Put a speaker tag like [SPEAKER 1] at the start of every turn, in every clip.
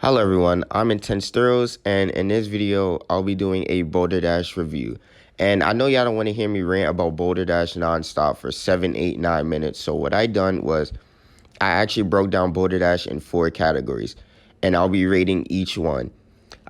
[SPEAKER 1] Hello everyone, I'm Intense Thrills, and in this video, I'll be doing a Boulder Dash review. And I know y'all don't want to hear me rant about Boulder Dash nonstop for 7, 8, 9 minutes. So what I done was I actually broke down Boulder Dash in 4 categories, and I'll be rating each one.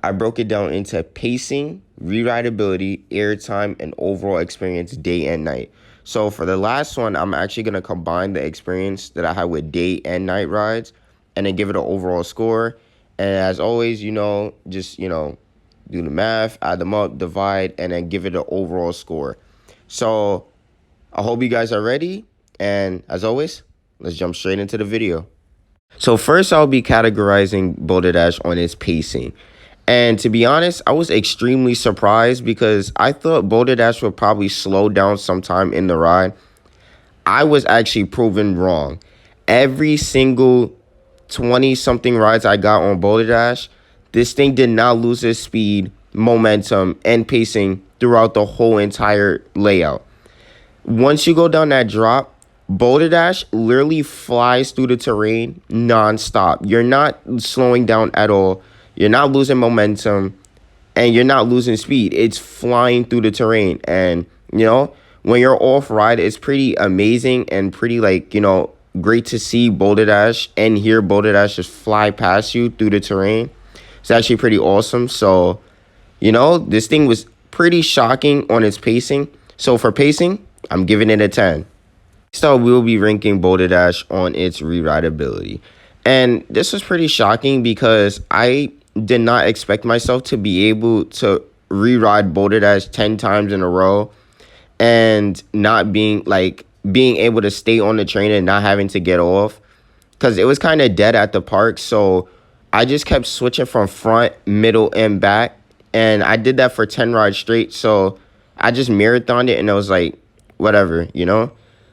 [SPEAKER 1] I broke it down into pacing, rewritability, airtime, and overall experience day and night. So for the last one, I'm actually going to combine the experience that I had with day and night rides and then give it an overall score. And as always, just, do the math, add them up, divide, and then give it an overall score. So I hope you guys are ready. And as always, let's jump straight into the video. So first, I'll be categorizing Boulder Dash on its pacing. And to be honest, I was extremely surprised because I thought Boulder Dash would probably slow down sometime in the ride. I was actually proven wrong. Every single 20-something rides I got on Boulder Dash, this thing did not lose its speed, momentum, and pacing throughout the whole entire layout. Once you go down that drop, Boulder Dash literally flies through the terrain nonstop. You're not slowing down at all. You're not losing momentum, and you're not losing speed. It's flying through the terrain. And, when you're off ride, it's pretty amazing and pretty, great to see Boulder Dash and hear Boulder Dash just fly past you through the terrain. It's actually pretty awesome. So, this thing was pretty shocking on its pacing. So for pacing, I'm giving it a 10. Next up, we'll be ranking Boulder Dash on its rewritability. And this was pretty shocking because I did not expect myself to be able to reride Boulder Dash 10 times in a row and not being able to stay on the train and not having to get off, because it was kind of dead at the park. So I just kept switching from front, middle, and back. And I did that for 10 rides straight. So I just marathoned it and I was like, whatever,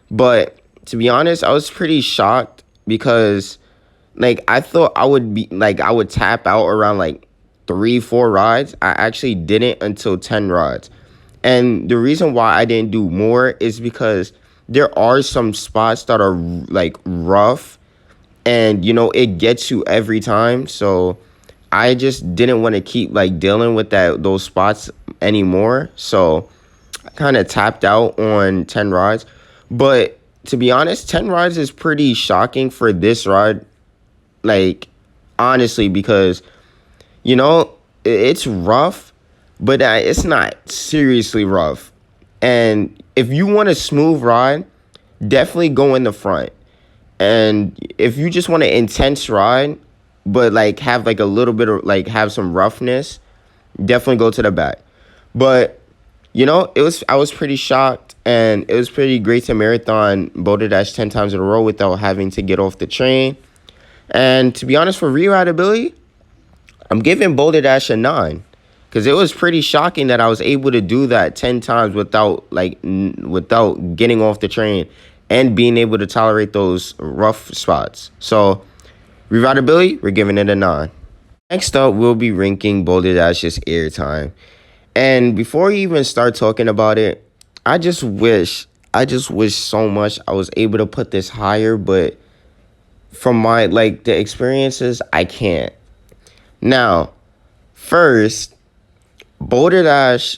[SPEAKER 1] But to be honest, I was pretty shocked because I thought I would tap out around 3-4 rides. I actually didn't until 10 rides. And the reason why I didn't do more is because there are some spots that are rough and it gets you every time. So I just didn't want to keep dealing with those spots anymore. So I kind of tapped out on 10 rides. But to be honest, 10 rides is pretty shocking for this ride. Honestly, because, it's rough, but it's not seriously rough. And if you want a smooth ride, definitely go in the front. And if you just want an intense ride, but have a little bit of have some roughness, definitely go to the back. But, I was pretty shocked, and it was pretty great to marathon Boulder Dash 10 times in a row without having to get off the train. And to be honest, for rewritability, I'm giving Boulder Dash a 9 because it was pretty shocking that I was able to do that 10 times without getting off the train and being able to tolerate those rough spots. So rewritability, we're giving it a 9. Next up, we'll be ranking Boulder Dash's airtime. And before we even start talking about it, I just wish so much I was able to put this higher, but from my the experiences, I can't. Now, first, Boulder Dash,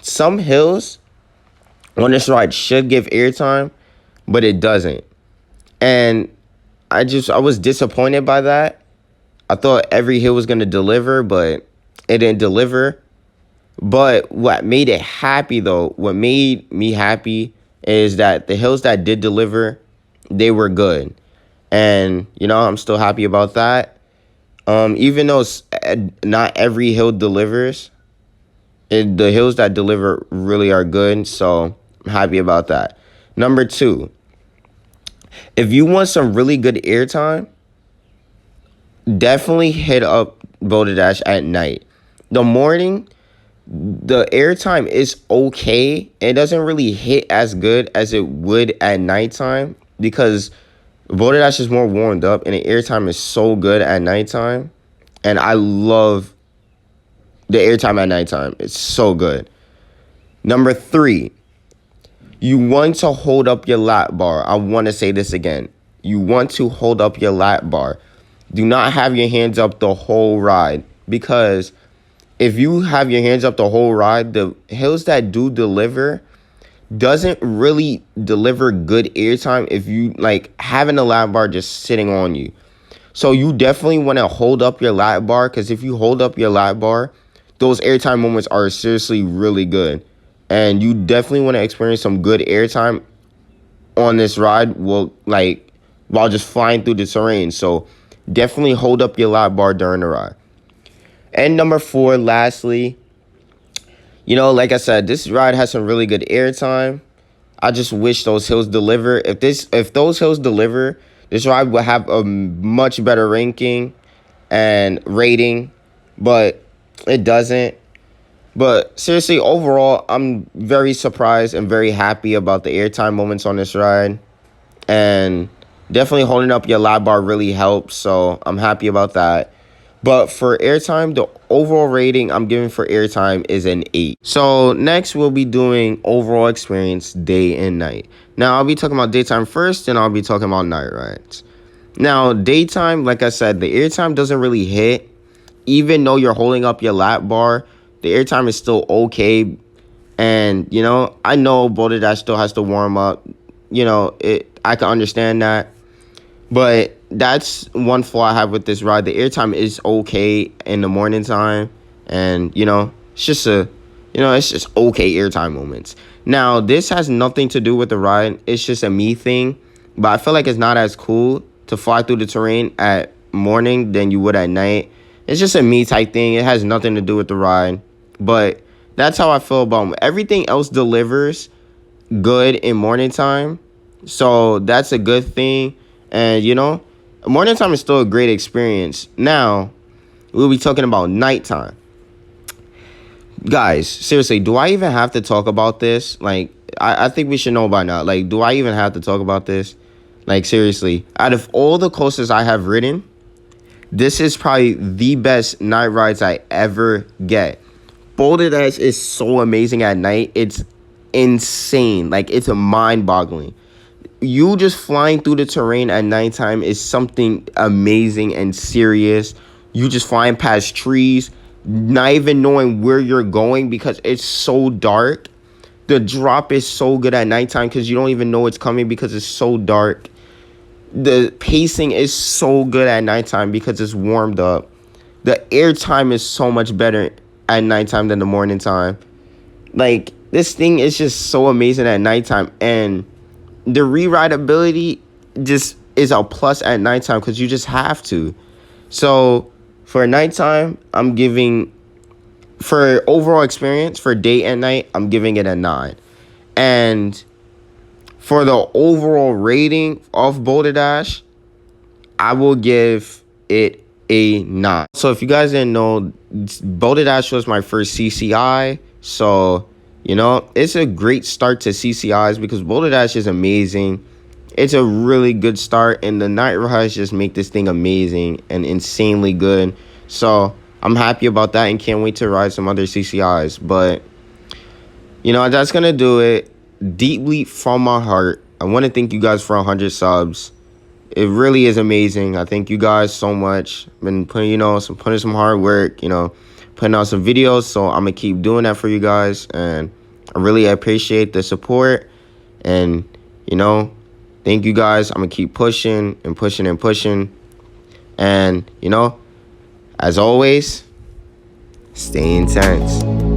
[SPEAKER 1] some hills on this ride should give airtime, but it doesn't. And I was disappointed by that. I thought every hill was going to deliver, but it didn't deliver. But what made me happy is that the hills that did deliver, they were good. And, I'm still happy about that. Even though not every hill delivers, the hills that deliver really are good. So I'm happy about that. Number 2, if you want some really good airtime, definitely hit up Boulder Dash at night. The morning, the airtime is okay. It doesn't really hit as good as it would at nighttime because Boulder Dash is more warmed up and the airtime is so good at nighttime. And I love the airtime at nighttime. It's so good. Number 3, you want to hold up your lap bar. I want to say this again. You want to hold up your lap bar. do not have your hands up the whole ride, because if you have your hands up the whole ride, the hills that do deliver doesn't really deliver good airtime if you like having a lap bar just sitting on you. So you definitely want to hold up your lap bar, because if you hold up your lap bar, those airtime moments are seriously really good. And you definitely want to experience some good airtime on this ride while just flying through the terrain. So definitely hold up your lap bar during the ride. And number 4, lastly, like I said, this ride has some really good airtime. I just wish those hills deliver. If those hills deliver, this ride will have a much better ranking and rating, but it doesn't. But seriously, overall, I'm very surprised and very happy about the airtime moments on this ride. And definitely holding up your lap bar really helps, so I'm happy about that. But for airtime, the overall rating I'm giving for airtime is an 8. So next we'll be doing overall experience day and night. Now I'll be talking about daytime first, and I'll be talking about night rides. Now daytime, like I said, the airtime doesn't really hit. Even though you're holding up your lap bar, the airtime is still okay. And, I know Boulder Dash still has to warm up. I can understand that. But that's one flaw I have with this ride. The airtime is okay in the morning time, and it's just okay airtime moments. Now, this has nothing to do with the ride. It's just a me thing, but I feel like it's not as cool to fly through the terrain at morning than you would at night. It's just a me type thing. It has nothing to do with the ride, but that's how I feel about them. Everything else delivers good in morning time, so that's a good thing. And, morning time is still a great experience. Now, we'll be talking about nighttime. Guys, seriously, do I even have to talk about this? Like, I think we should know by now. Like, do I even have to talk about this? Like, seriously, out of all the coasters I have ridden, this is probably the best night rides I ever get. Boulder Dash is so amazing at night. It's insane. Like, it's mind-boggling. You just flying through the terrain at nighttime is something amazing and serious. You just flying past trees, not even knowing where you're going because it's so dark. The drop is so good at nighttime because you don't even know it's coming because it's so dark. The pacing is so good at nighttime because it's warmed up. The airtime is so much better at nighttime than the morning time. Like, this thing is just so amazing at nighttime, and the re-rideability just is a plus at nighttime because you just have to. So for nighttime, I'm giving, for overall experience, for day and night, I'm giving it a 9. And for the overall rating of Boulder Dash, I will give it a 9. So if you guys didn't know, Boulder Dash was my first CCI. So, it's a great start to CCIs because Boulder Dash is amazing. It's a really good start, and the night rides just make this thing amazing and insanely good. So I'm happy about that and can't wait to ride some other CCIs. But, that's going to do it. Deeply from my heart, I want to thank you guys for 100 subs. It really is amazing. I thank you guys so much. Been putting, putting some hard work, putting out some videos. So I'm going to keep doing that for you guys. And I really appreciate the support. And, thank you guys. I'm going to keep pushing and pushing and pushing. And, as always, stay intense.